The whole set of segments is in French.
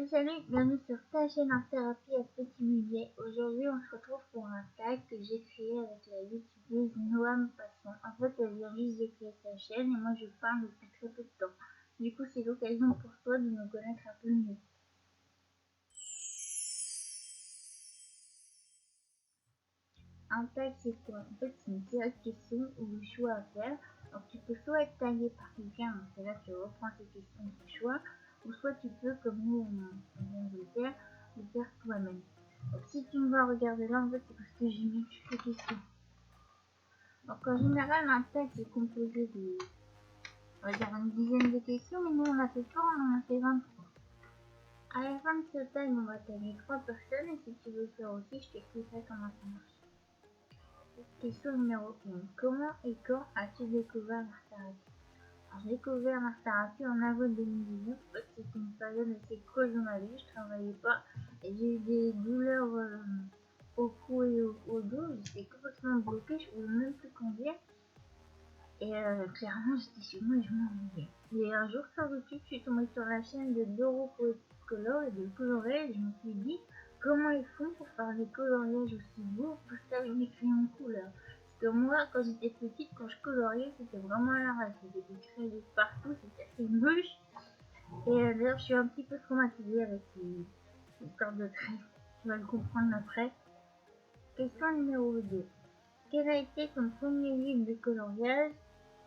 Salut, bienvenue sur ta chaîne Art Thérapie à Petit Musée. Aujourd'hui, on se retrouve pour un tag que j'ai créé avec la youtubeuse Noam Passion. En fait, elle vient juste de créer sa chaîne et moi je parle depuis très peu de temps. Du coup, c'est l'occasion pour toi de me connaître un peu mieux. Un tag, c'est quoi? En fait, c'est une série de questions ou de choix à faire. Donc, tu peux soit être tagué par quelqu'un, donc c'est là que tu reprends ces questions et tes choix, ou soit tu peux, comme nous on vient de le faire toi-même. Donc, si tu me vois regarder là, en fait, c'est parce que j'ai mis toutes les questions. Donc, en général, un tag, c'est composé de, on va dire, une dizaine de questions, mais nous, on a fait quoi? On en a fait 23. À la fin de ce tag, on va taguer 3 personnes, et si tu veux le faire aussi, je t'expliquerai comment ça marche. Question numéro 1. Comment et quand as-tu découvert l'art thérapie? Alors, j'ai découvert l'art thérapie en avril 2019. En fait, c'était une période assez creuse dans ma vie. Je travaillais pas et j'ai eu des douleurs au cou et au dos. J'étais complètement bloquée. Je pouvais même plus conduire. Et clairement, j'étais chez moi et je m'ennuyais. Et un jour, sur YouTube, je suis tombée sur la chaîne de Doro Color et de coloriage. Je me suis dit, comment ils font pour faire des coloriages aussi beaux, tout ça avec des crayons couleur? Parce que moi, quand j'étais petite, quand je coloriais, c'était vraiment à l'arrache. Il y avait des crayons de partout, c'était assez moche. Et d'ailleurs, je suis un petit peu traumatisée avec ces sortes de traits. Tu vas le comprendre après. Question numéro 2. Quel a été ton premier livre de coloriage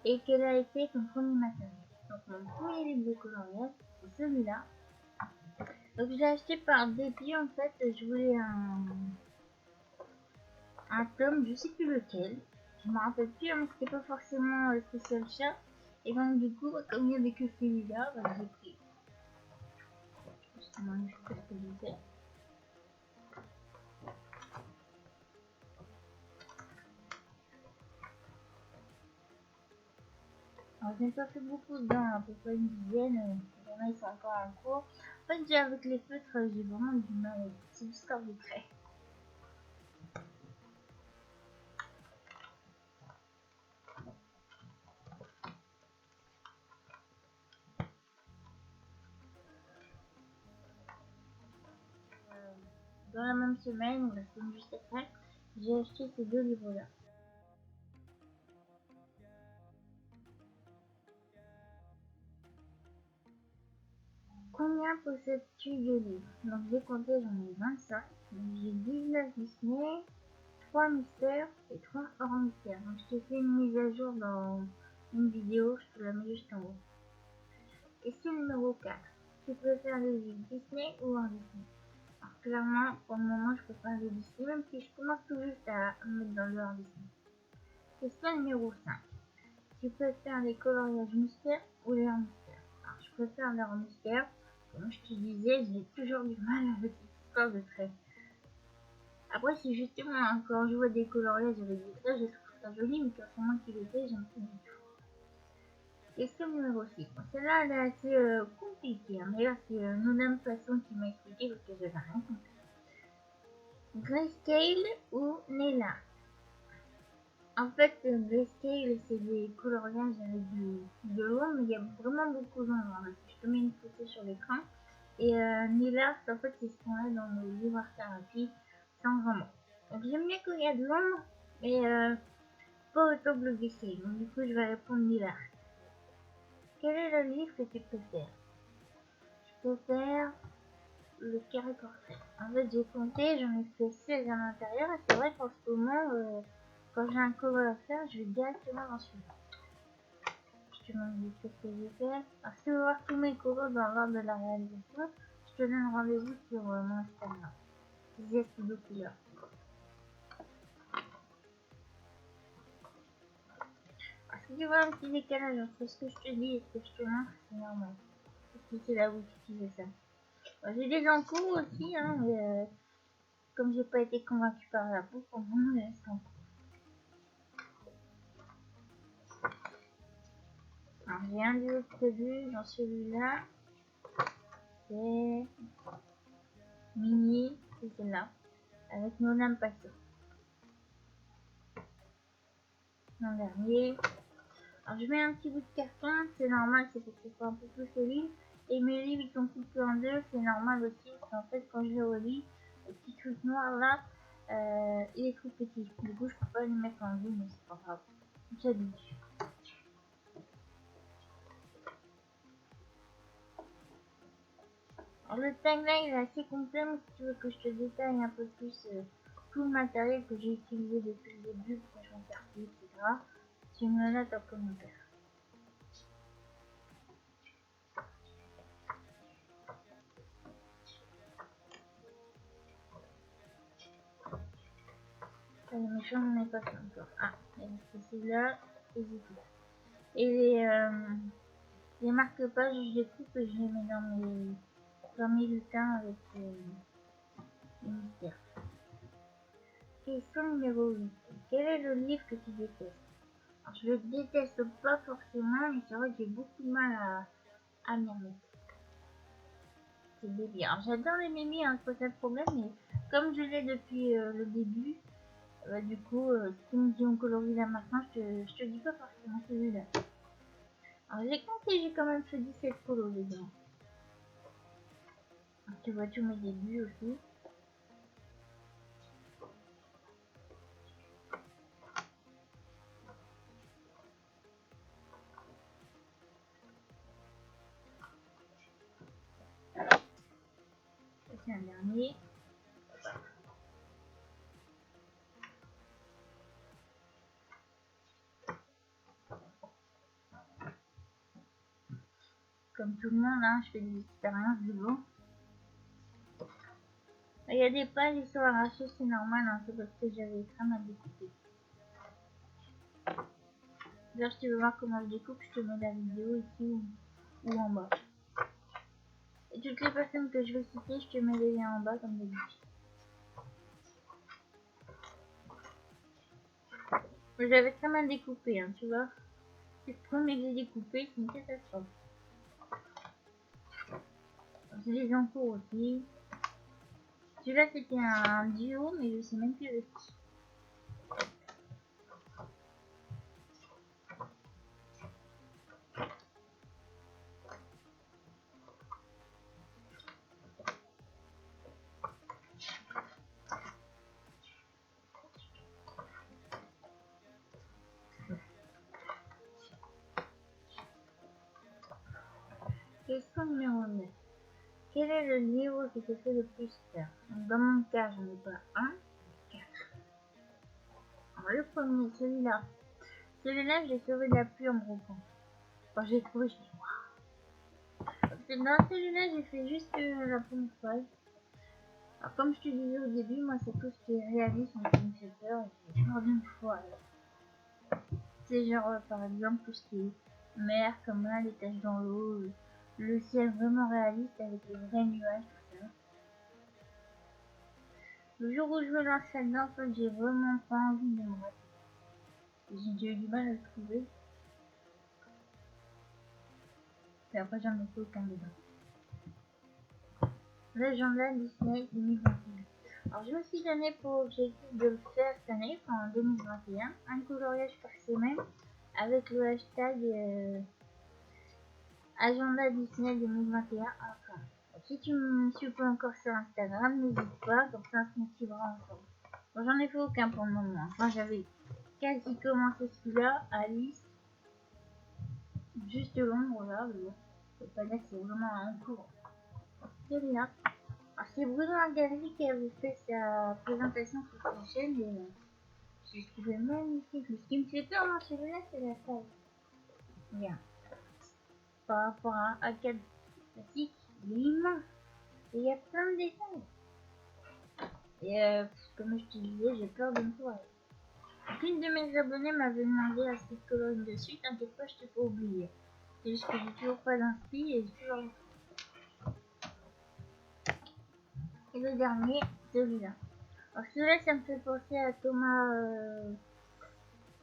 et quel a été ton premier matériel? Donc mon premier livre de coloriage, c'est celui-là. Donc je l'ai acheté par dépit, en fait, je voulais un tome, je sais plus lequel. Je me rappelle plus, hein, c'était pas forcément spécial chat. Et donc du coup, comme il n'y avait que celui-là, bah, j'ai pris. Justement, je sais pas ce que j'ai fait. Alors je n'ai pas fait beaucoup dedans, à peu près une dizaine, il y en a ils sont encore en cours. En fait, j'ai avec les feutres, j'ai vraiment du mal avec cette histoire de traits. Dans la même semaine, ou la semaine juste après, j'ai acheté ces deux livres-là. Combien possèdes-tu de livres? Donc j'ai compté, j'en ai 25. Donc j'ai 19 Disney, 3 mystères et 3 hors mystère. Donc je t'ai fait une mise à jour dans une vidéo, je te la mets juste en haut. Question numéro 4. Tu préfères les livres Disney ou hors Disney? Alors clairement, pour le moment, je préfère les Disney, même si je commence tout juste à me mettre dans le hors Disney. Question numéro 5. Tu préfères les coloriages mystères ou les hors mystères? Alors je préfère les hors mystères. Comme je te disais, j'ai toujours du mal avec cette histoire de traits. Après, si justement, quand je vois des coloriages avec des traits, je trouve ça joli, mais quand c'est moi qui le fais, j'aime pas du tout. Question numéro 6. Bon, celle-là, elle est assez compliquée. Hein. D'ailleurs, c'est Nonam Passion qui m'a expliqué parce que j'avais rien compris. Grayscale ou Nella? En fait, Grayscale, c'est des coloriages avec de l'ombre, mais il y a vraiment beaucoup d'ombre. Je te mets une photo sur l'écran. Et Nella, en fait, c'est ce qu'on a dans nos livres Art Thérapie, sans vraiment. Donc j'aime bien quand il y a de l'ombre, mais pas autant que le Grayscale. Donc du coup, je vais répondre Nella. Quel est le livre que tu préfères? Je préfère le carré portrait. En fait, j'ai compté, j'en ai fait 16 à l'intérieur, et c'est vrai qu'en ce moment, quand j'ai un cover à faire, je vais directement dans celui-là. Je te demande ce que j'ai fait. Alors, si tu veux voir tous mes covers dans l'ordre de la réalisation, je te donne rendez-vous sur mon Instagram. Zest de couleur. Alors, si tu vois un petit décalage entre ce que je te dis et ce que je te montre, c'est normal. Parce que c'est la boutique qui fait ça. Bon, j'ai des encours aussi, hein, mais comme j'ai pas été convaincue par la peau, pour moi, je laisse en cours. Alors, j'ai un duo prévu dans celui-là. C'est Mini, c'est celle-là, avec Nonam Passion. L'an dernier. Alors, je mets un petit bout de carton, c'est normal, c'est pour que ce soit un peu plus solide. Et mes livres ils sont coupés en deux, c'est normal aussi, parce qu'en fait quand je les relis, le petit truc noir là, il est trop petit. Du coup je peux pas le mettre en deux, mais c'est pas grave. J'habitue. Alors le tagline est assez complet, mais si tu veux que je te détaille un peu plus tout le matériel que j'ai utilisé depuis le début, pourquoi je m'en servis, etc. Tu me le notes en commentaire. Les méchants, on n'est pas fait encore. Ah, c'est celui-là, et c'est tout. Et les marque-pages, je les coupe et je les mets dans mes lutins avec les mystères. Question numéro 8. Quel est le livre que tu détestes? Alors, je le déteste pas forcément, mais c'est vrai que j'ai beaucoup de mal à m'y remettre. C'est Baby. Alors, j'adore les mémis, hein, c'est pas ça le problème, mais comme je l'ai depuis le début, du coup, si tu me dis on colorie là maintenant, je te dis pas forcément celui-là. Alors, j'ai compté, j'ai quand même fait 17 colos dedans. Alors, tu vois tous mes débuts aussi. C'est un dernier. Comme tout le monde, hein, je fais des expériences de l'eau. Il y a des pages qui sont arrachées, c'est normal, hein, c'est parce que j'avais très mal découpé. D'ailleurs, si tu veux voir comment je découpe, je te mets la vidéo ici ou en bas. Et toutes les personnes que je vais citer, je te mets les liens en bas comme d'habitude. J'avais très mal découpé, hein, tu vois. C'est le premier que j'ai découpé, c'est une catastrophe. J'ai les encours aussi. Celui-là c'était un duo, mais je sais même plus avec qui. Question numéro 9. Quel est le livre qui te fait le plus peur? Dans mon cas, j'en ai pas un, mais 4. Alors, le premier, celui-là. Celui-là, j'ai sauvé de la pluie en me groupant. Quand j'ai trouvé, je dis waouh. Dans celui-là, j'ai fait juste la première page. Alors, comme je te disais au début, moi, c'est tout ce qui est réalisme qui me fait peur. J'ai peur d'une fois. C'est genre, par exemple, tout ce qui est mer, comme là, les taches dans l'eau, le ciel vraiment réaliste avec les vrais nuages, tout ça. Le jour où je me lance là-dedans, en fait, j'ai vraiment pas envie de me rater. J'ai déjà eu du mal à le trouver. Et après, j'en ai fait aucun dedans. L'agenda Disney 2021. Alors, je me suis donné pour objectif de le faire cette année, en 2021, un coloriage par semaine avec le hashtag Agenda Disney 2021 enfin. Si tu ne me suis pas encore sur Instagram, n'hésite pas, comme ça on se motivera ensemble. Bon, j'en ai fait aucun pour le moment. Enfin, j'avais quasi commencé celui-là, Alice, juste l'ombre là, mais bon, je peux pas dire que c'est vraiment un cours. Celui-là. Alors, c'est Bruno Argari qui avait fait sa présentation sur sa chaîne et je l'ai trouvé magnifique. Mais ce qui me fait peur dans celui-là, c'est la taille. Regarde. Par rapport à un A4 classique, il est immense. Et il y a plein de détails. Et comme je te disais, j'ai peur de me foirer. Une de mes abonnés m'avait demandé à ce que je colonne dessus, t'inquiète pas, je t'ai pas oublié. C'est juste que j'ai toujours pas d'inspi et j'ai toujours... Et le dernier, celui-là. Alors celui-là, ça me fait penser à Thomas...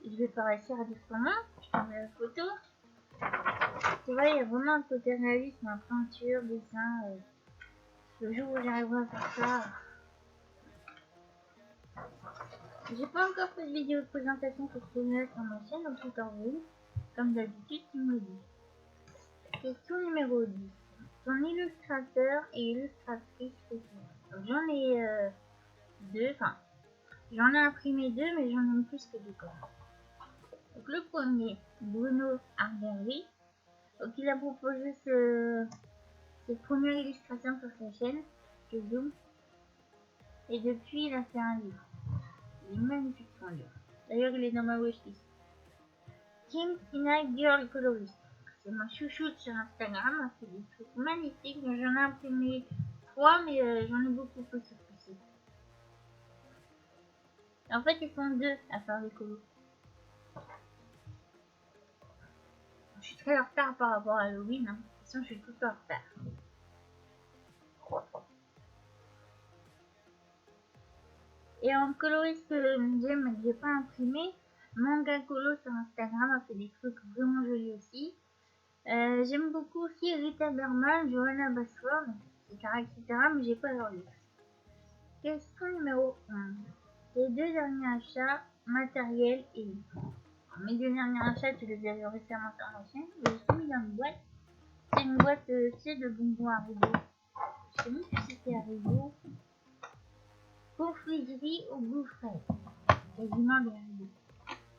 Je vais pas réussir à dire son nom, je te mets la photo. Tu vois, il y a vraiment un côté réalisme, un peinture, dessin. Le jour où j'arriverai à faire ça... J'ai pas encore fait de vidéo de présentation pour celui-là sur ma chaîne, donc en vous, comme d'habitude, tu me le dis. Question numéro 10. son illustrateur et illustratrice préférés. J'en ai deux, enfin, j'en ai imprimé deux, mais j'en aime plus que deux quand même. Donc le premier, Bruno Argari. Donc il a proposé cette première illustration sur sa chaîne, je zoom. Et depuis, il a fait un livre. Il est magnifique son livre. D'ailleurs, il est dans ma wishlist. Kim Tina Girl Colorist. C'est ma chouchoute sur Instagram. Elle fait des trucs magnifiques. J'en ai imprimé 3, mais j'en ai beaucoup plus sur PC. En fait, ils sont deux à faire des colos. Je suis très en retard par rapport à Halloween. Hein. De toute façon, je suis tout en retard. Et en coloriste que j'aime mais que j'ai pas imprimé, Manga Colo sur Instagram a fait des trucs vraiment jolis aussi. J'aime beaucoup aussi Rita Berman, Johanna Basford, etc. mais j'ai pas leur livre. Question numéro 11. Les deux derniers achats, matériel et livres. Mes deux derniers achats, tu les avais récemment sur ma chaîne, je les ai mis dans une boîte. C'est une boîte de bonbons Haribo. Je sais même plus si c'est Haribo. Confiserie au goût frais. Quasiment des Haribo.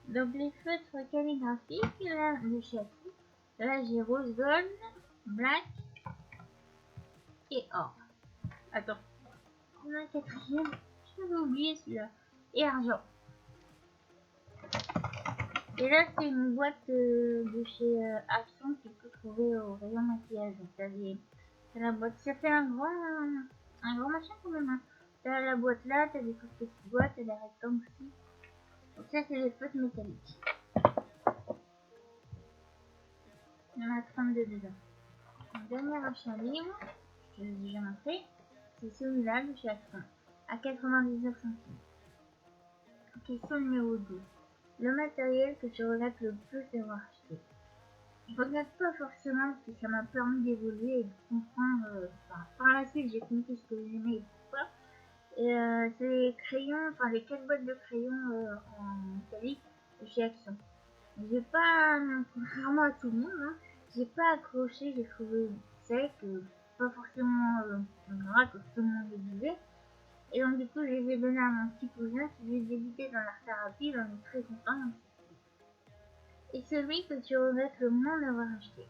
Donc les feutres calligraphiques, là, le châssis. Là j'ai rose gold, black et or. Attends, on a un quatrième, j'avais oublié celui-là. Et argent. Et là c'est une boîte de chez Action que tu peux trouver au rayon maquillage. Donc t'as la boîte, ça fait un grand machin quand même. Hein. T'as la boîte là, t'as des toutes petites boîtes, t'as des rectangles aussi. Donc ça c'est les feutres métalliques. Il y en a 32 dedans. Le dernier achat livre, je l'ai déjà montré, c'est celui-là de chez Action, à 99 centimes. Question numéro 2. Le matériel que je regrette le plus d'avoir acheté. Je regrette pas forcément parce que ça m'a permis d'évoluer et de comprendre, par la suite j'ai compris ce que j'aimais et pourquoi. Et c'est les crayons, enfin les 4 boîtes de crayons en métallique de chez Action. J'ai pas, contrairement à tout le monde, hein, j'ai pas accroché, j'ai trouvé sec, pas forcément gras que tout le monde le disait. Et donc du coup je les ai donnés à mon petit cousin qui les débutait dans l'art thérapie, il en est très content. Et celui que tu regrettes le moins d'avoir acheté.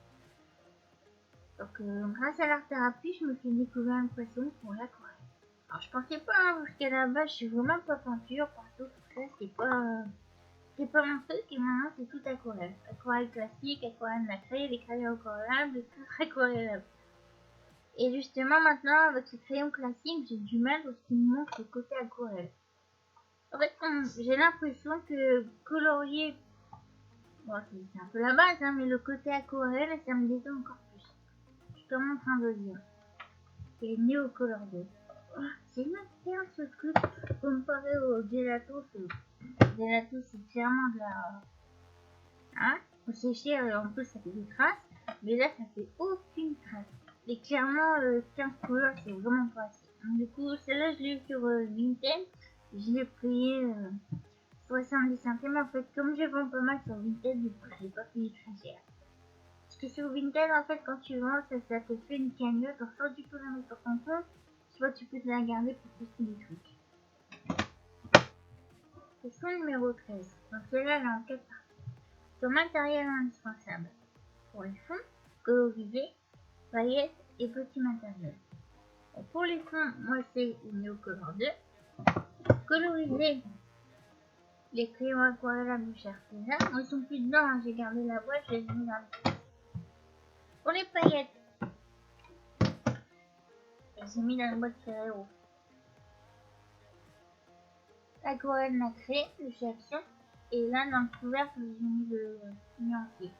Donc grâce à l'art thérapie, je me suis découvert une passion pour l'aquarelle. Alors je pensais pas, hein, parce qu'à la base je suis vraiment pas peinture, partout tout ça, c'est pas mon truc et maintenant c'est tout aquarelle. Aquarelle classique, aquarelle nacrée, les crayons aquarellables, les tout aquarellables. Et justement maintenant avec les crayons classiques j'ai du mal parce qu'ils me montrent le côté aquarelle. En fait j'ai l'impression que colorier, bon c'est un peu la base hein, mais le côté aquarelle ça me détend encore plus. Je te montre un deuxième. C'est Neo Color 2. Oh, c'est bien ce truc comparé au gelato. Gelato c'est clairement de la... Hein, c'est cher et en plus ça fait des traces, mais là ça fait aucune trace. Et clairement 15 couleurs c'est vraiment pas assez. Donc, du coup celle-là je l'ai eu sur Vinted, je l'ai payé 70 centimes. En fait comme je vends pas mal sur Vinted, du coup je l'ai pas payé très cher. Parce que sur Vinted en fait quand tu vends ça te fait une cagnotte, donc soit tu peux la mettre sur ton compte, soit tu peux te la garder pour tester des trucs. Question numéro 13. Donc celle-là elle est en 4 parties. Ton matériel indispensable pour les fonds, colorisés, paillettes et petits matériels. Et pour les fonds, moi c'est une Neo Color 2. Colorisés, les crayons aquarellables du Artisan. Ils sont plus dedans, hein. J'ai gardé la boîte, je les ai mis dans le pièce. Pour les paillettes, je les ai mis dans la boîte Ferrero. Aquarelle nacrée de chez Action. Et là dans le couvercle, je les ai mis le nuancier.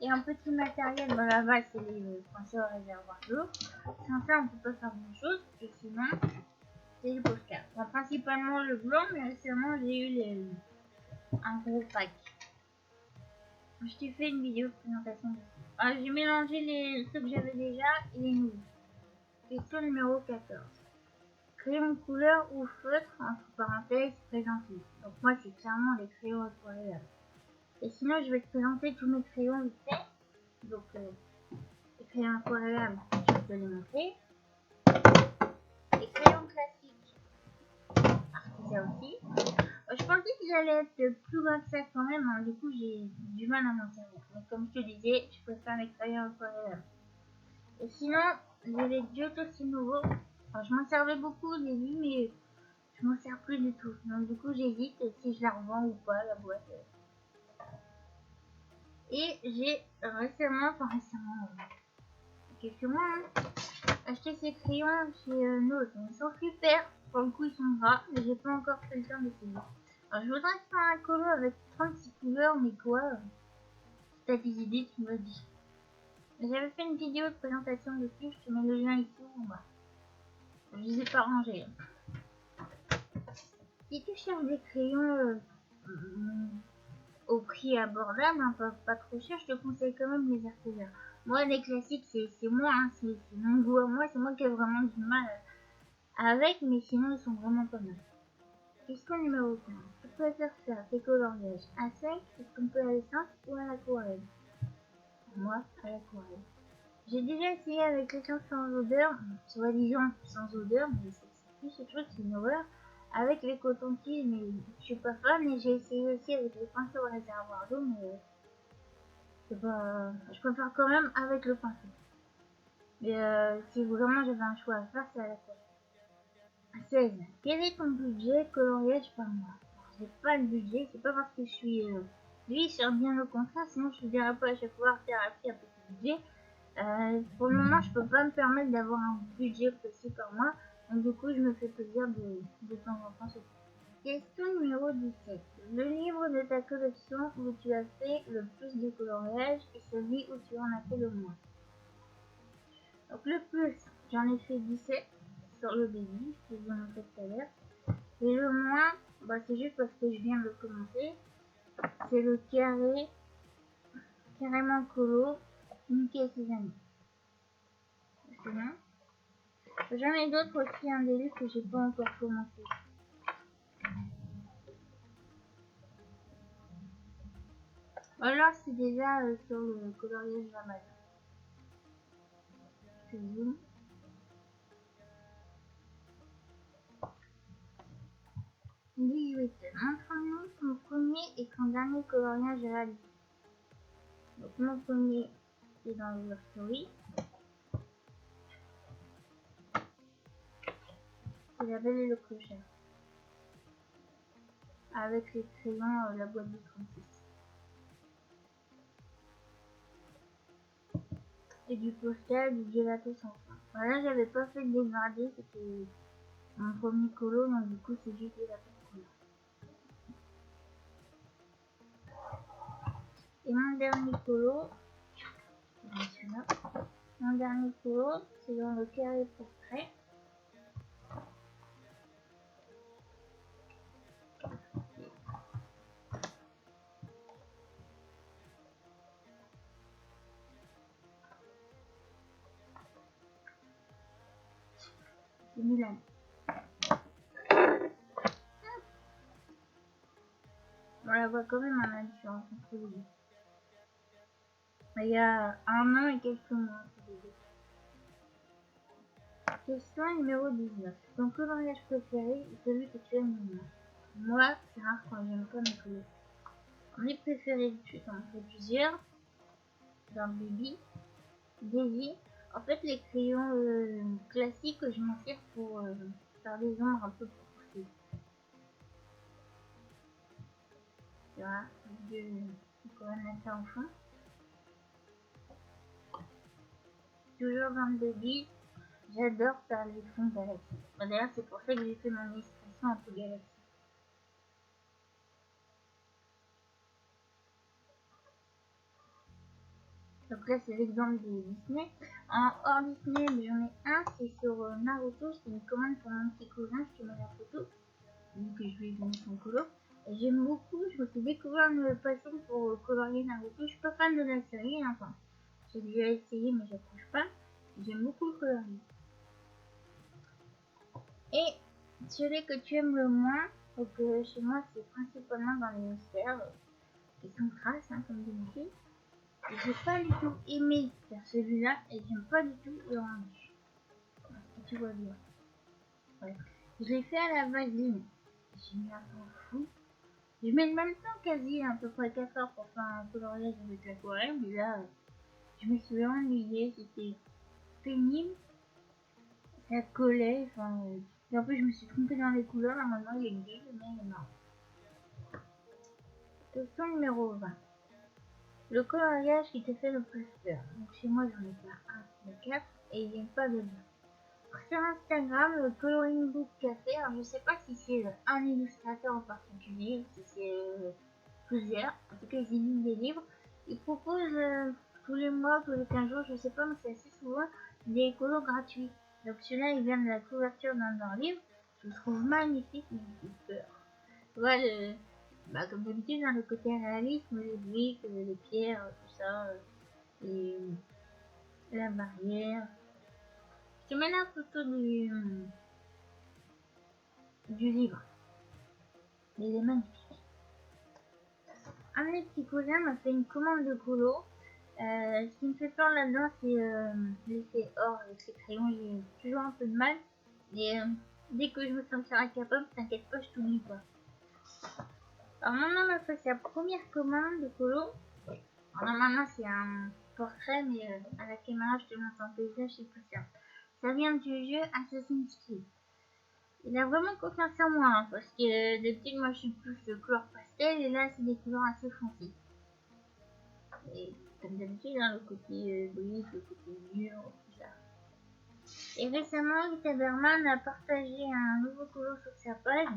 Et en petit matériel, dans la base, c'est les pinceaux à réservoir d'eau. Sans ça, on peut pas faire grand chose. Et sinon, c'est les postcards. Bon, principalement le blanc, mais récemment, j'ai eu un gros pack. Je t'ai fait une vidéo de présentation dessus. J'ai mélangé ceux que j'avais déjà et les nouveaux. Question numéro 14. Crayon de couleur ou feutre, entre parenthèses, présenté. Donc moi, c'est clairement les crayons aquarellables. Et sinon, je vais te présenter tous mes crayons vite fait. Donc, les crayons aquarelles, je peux les montrer. Les crayons classiques, ça aussi. Je pensais qu'ils allaient être plus loin que ça quand même, hein. Du coup j'ai du mal à m'en servir. Mais comme je te disais, je préfère les crayons aquarelles. Et sinon, j'ai les Giotto nouveaux. Enfin, je m'en servais beaucoup au début, mais je m'en sers plus du tout. Donc du coup j'hésite si je la revends ou pas, la boîte. Et j'ai récemment, quelques mois, hein, acheté ces crayons chez Nose. Ils sont super, pour le coup ils sont gras, mais j'ai pas encore fait le temps d'essayer. Alors je voudrais faire un colo avec 36 couleurs, mais quoi Si t'as des idées, tu me le dis. J'avais fait une vidéo de présentation dessus, je te mets le lien ici ou en bas. Je les ai pas rangés. Si tu cherches des crayons au prix abordable, hein, pas trop cher, je te conseille quand même les Arteza. Moi, les classiques, c'est moi, hein, c'est mon goût à moi, c'est moi qui ai vraiment du mal avec, mais sinon, ils sont vraiment pas mal. Question numéro 15. Tu préfères faire tes coloriages à sec, estomper à l'essence ou à l'aquarelle? Moi, à l'aquarelle. J'ai déjà essayé avec les teintes sans odeur, soi-disant sans odeur, mais c'est plus ce truc, c'est une horreur. Avec les cotons-tiges, mais je suis pas fan, et j'ai essayé aussi avec les pinceaux au réservoir d'eau, mais c'est pas... je préfère quand même avec le pinceau. Mais si vraiment j'avais un choix à faire, c'est à l'aquarelle. 16. Quel est ton budget coloriage par mois? J'ai pas le budget, c'est pas parce que je suis riche, bien au contraire, sinon je ne dirais pas à chaque fois thérapie un petit budget. Pour le moment, je peux pas me permettre d'avoir un budget précis par mois, donc du coup, je me fais plaisir de temps en temps. Question numéro 17. Le livre de ta collection où tu as fait le plus de coloriage et celui où tu en as fait le moins. Donc le plus, j'en ai fait 17 sur le baby, je vous en ai fait tout à l'heure. Et le moins, bah, c'est juste parce que je viens de commencer. C'est le carrément colo, Mickey et ses amis. C'est bien. J'en ai d'autres aussi, un des livres que j'ai pas encore commencé. Alors c'est déjà sur le coloriage Jamal. Je zoome. Montre-nous ton premier et ton dernier coloriage réalisé. Donc mon premier, c'est dans le Story. C'est la Belle et le Clochard. Avec les crayons, la boîte de 36. Et du postal, du gelato sans fin. Voilà, j'avais pas fait de dégradé, c'était mon premier colo, donc du coup c'est juste gelato couleur. Et mon dernier colo, c'est celui-là. Mon dernier colo, c'est dans le carré portrait. C'est Milan. On la voit quand même en différence entre les deux. Il y a un an et quelques mois entre les deux. Question numéro 19. Ton coloriage préféré est celui que tu aimes le moins. Moi, c'est rare quand j'aime pas mes colos. Mes préférés, j'en fais plusieurs. Dans Baby, Daisy. En fait, les crayons classiques, je m'en sers pour faire des ombres un peu profondes. Tu vois, je quand même mettre ça en fond. Toujours dans le Baby, j'adore faire les fonds galaxie. D'ailleurs, c'est pour ça que j'ai fait mon illustration un peu galaxie. Donc là, c'est l'exemple de Disney. En hors Disney, j'en ai un, c'est sur Naruto. C'est une commande pour mon petit cousin. Je te mets la photo, vu que je lui ai donné son colo. Et j'aime beaucoup, je me suis découvert une passion pour colorier Naruto. Je suis pas fan de la série, hein, enfin. J'ai déjà essayé, mais j'accroche pas. J'aime beaucoup le colorier. Et celui que tu aimes le moins, donc chez moi, c'est principalement dans les mystères, qui sont crasses, hein, comme d'habitude. J'ai pas du tout aimé faire celui-là et j'aime pas du tout le rendu. Tu vois bien. Ouais. Je l'ai fait à la vaseline. J'ai mis un temps fou. Je mets le même temps quasi, à peu près 4 heures pour faire un coloriage avec l'aquarelle, mais là, je me suis ennuyée, c'était pénible, ça collait, enfin, et en plus je me suis trompée dans les couleurs, normalement il est gris, mais non. Question numéro 20. Le coloriage qui te fait le plus peur. Donc chez moi j'en ai pas un, mais 4, et il n'y a pas de deux. Sur Instagram, le Coloring Book Café, alors je sais pas si c'est un illustrateur en particulier, si c'est plusieurs, en tout cas ils éditent des livres, ils proposent tous les mois, tous les 15 jours, je sais pas, mais c'est assez souvent, des colos gratuits. Donc celui-là, il vient de la couverture d'un de leurs livres, je le trouve magnifique, mais j'ai peur. Voilà, comme d'habitude, dans le côté réalisme, les briques, les pierres, tout ça, et la barrière. Je te mets la photo du livre. Il est magnifique. Un de mes petits cousins m'a fait une commande de colo. Ce qui me fait peur là-dedans, c'est l'effet or avec ces crayons. J'ai toujours un peu de mal. Et dès que je me sentirai capable, t'inquiète pas, je t'oublie pas. Alors maman m'a fait sa première commande de colo. Alors normalement c'est un portrait, mais à la caméra je te montre un paysage, c'est plus simple. Ça vient du jeu Assassin's Creed. Il a vraiment confiance en moi, hein, parce que d'habitude moi je suis plus de couleur pastel et là c'est des couleurs assez foncées. Et comme d'habitude, hein, le côté brique, le côté mur, tout ça. Et récemment, Rita Berman a partagé un nouveau colo sur sa page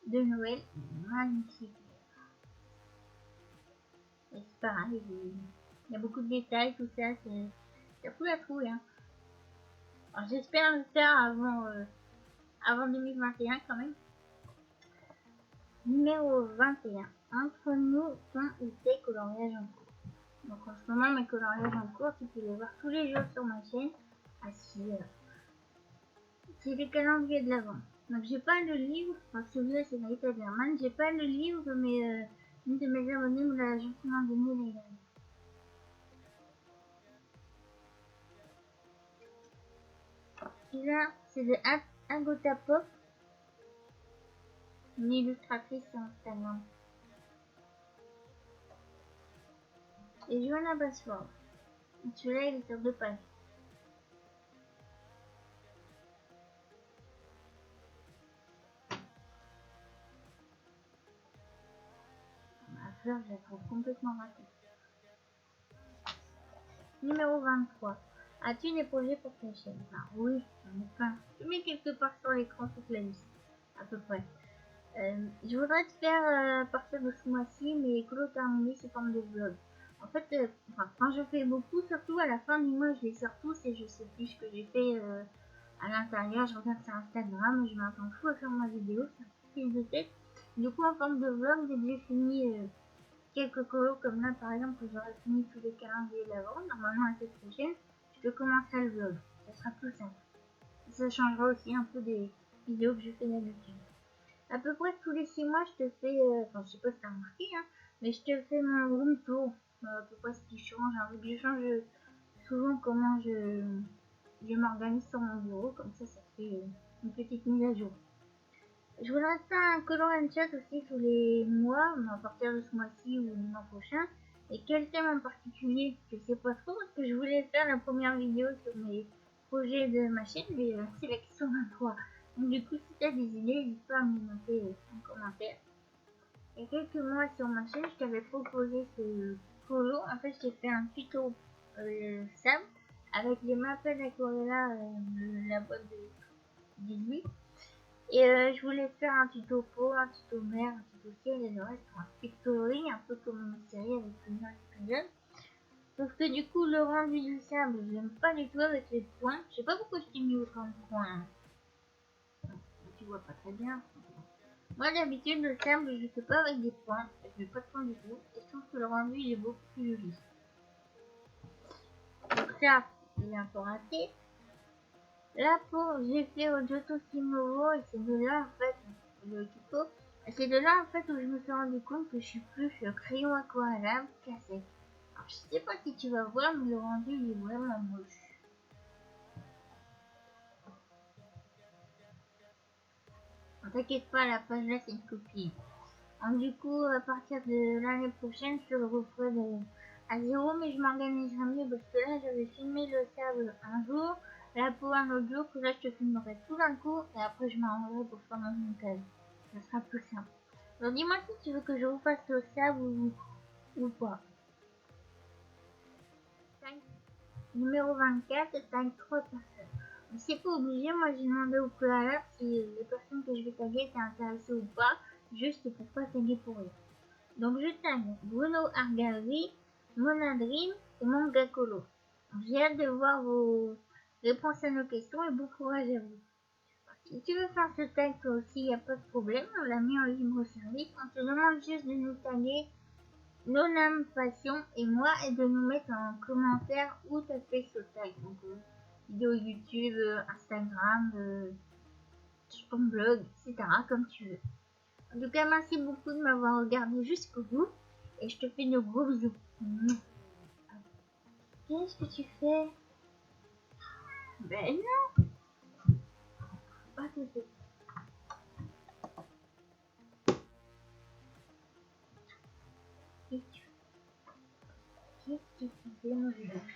de Noël. Magnifique. Et c'est pareil, il y a beaucoup de détails, tout ça, c'est fou la trouille. Hein. Alors j'espère le faire avant 2021 quand même. Numéro 21. Entre nous, ton ou tes coloriages en cours. Donc en ce moment, mes coloriages en cours, tu peux les voir tous les jours sur ma chaîne à 6h. C'est le calendrier de l'avant. Donc j'ai pas le livre, enfin celui-là c'est Rita Berman, j'ai pas le livre, mais une de mes abonnées me l'a gentiment donné l'année dernière. Celui-là c'est de Agota Pop, une illustratrice sur Instagram. Et Joanna Basford. Celui-là il est sur 2 pages. Ma fleur je la trouve complètement ratée. Numéro 23. As-tu des projets pour ta chaîne? Ah oui, j'en ai plein. Je mets quelque part sur l'écran toute la liste, à peu près. Je voudrais te faire à partir de ce mois-ci mes colos terminés sous forme de vlog. En fait, quand je fais beaucoup, surtout à la fin du mois, je les sors tous et je sais plus ce que j'ai fait à l'intérieur. Je regarde sur Instagram, je m'entends fou à faire ma vidéo, c'est un prise de tête. Du coup, en forme de vlog, dès que j'ai fini quelques colos comme là, par exemple, que j'aurai fini tous les calendriers d'avant, normalement la semaine prochaine, je peux commencer le vlog. Ça sera plus simple. Ça changera aussi un peu des vidéos que je fais d'habitude. À peu près tous les 6 mois, je te fais, je sais pas si t'as remarqué, hein, mais je te fais mon room tour. À peu près ce qui change, hein, vu que je change souvent comment je m'organise sur mon bureau, comme ça fait une petite mise à jour. Je voudrais faire un color and chat aussi tous les mois, à partir de ce mois-ci ou du mois prochain. Et quel thème en particulier, je sais pas trop, parce que je voulais faire la première vidéo sur mes projets de ma chaîne, mais c'est la question 23. Donc du coup, si tu as des idées, n'hésite pas à me noter en commentaire. Il y a quelques mois sur ma chaîne, je t'avais proposé ce colo. En fait, j'ai fait un tuto Sam avec les mappes d'Aquarella, la boîte de 18. Et je voulais faire un tuto peau, un tuto mer, un tuto ciel et le reste pour un pictoring, un peu comme une série avec plusieurs épisodes. Sauf que du coup, le rendu du sable, j'aime pas du tout avec les points. Je sais pas pourquoi je t'ai mis autant de points. Tu vois pas très bien. Moi d'habitude le sable je fais pas avec des points, je mets pas de points du tout, et je trouve que le rendu il est beaucoup plus joli. Donc ça, il est un peu raté. Là pour j'ai fait au Giotto Simovo et c'est de là en fait, le tuto, c'est de là en fait où je me suis rendu compte que je suis plus crayon aquarellable qu'à sec. Je sais pas si tu vas voir, mais le rendu il est vraiment moche. T'inquiète pas, la page là c'est une copie. Donc, du coup, à partir de l'année prochaine, je le referai à zéro, mais je m'organiserai mieux parce que là, j'avais filmé le sable un jour, la peau un autre jour, que là, je te filmerai tout d'un coup et après, je m'arrangerai pour faire mon montage. Ça sera plus simple. Donc, dis-moi si tu veux que je refasse le sable ou pas. Numéro 24, t'as 3 personnes. Mais c'est pas obligé, moi j'ai demandé au préalable si les personnes que je vais taguer étaient intéressées ou pas, juste pour pas taguer pour rien. Donc je tag Bruno Argavi, Monadrim et Mangakolo. J'ai hâte de voir vos réponses à nos questions et bon courage à vous. Si tu veux faire ce tag toi aussi, il n'y a pas de problème, on l'a mis en libre service. On te demande juste de nous taguer Nonam Passion et moi et de nous mettre en commentaire où tu as fait ce tag. Donc vidéo YouTube, Instagram, sur ton blog, etc. comme tu veux. En tout cas, merci beaucoup de m'avoir regardé jusqu'au bout et je te fais de gros bisous. Qu'est-ce que tu fais? Ben non. Pas tout de suite. Qu'est-ce que tu fais?